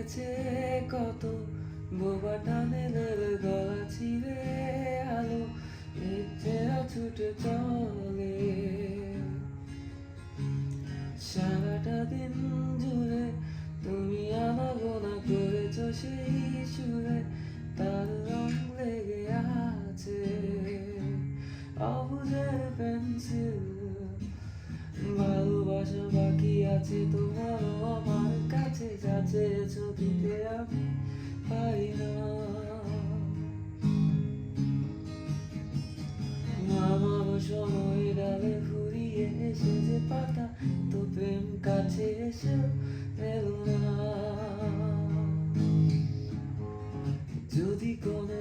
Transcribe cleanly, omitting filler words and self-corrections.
গেছে কত বোবা টানেলের গলা ছিঁড়ে আলো ইচ্ছেরা ছুটে চলে সারাটা দিন জুড়ে তুমি আনাগোনা করেছো সেই সুরে তার রং লেগে আছে অবুঝের পেন্সিল ভালোবাসা বাকি আছে তোমারও আমার কাছে যা চেয়েছো দিতে আমি পারি না আমারও সময় ডালে ফুরিয়ে এসে যে পাতা তো প্রেম কাছে এসে এলো না যদি কোনো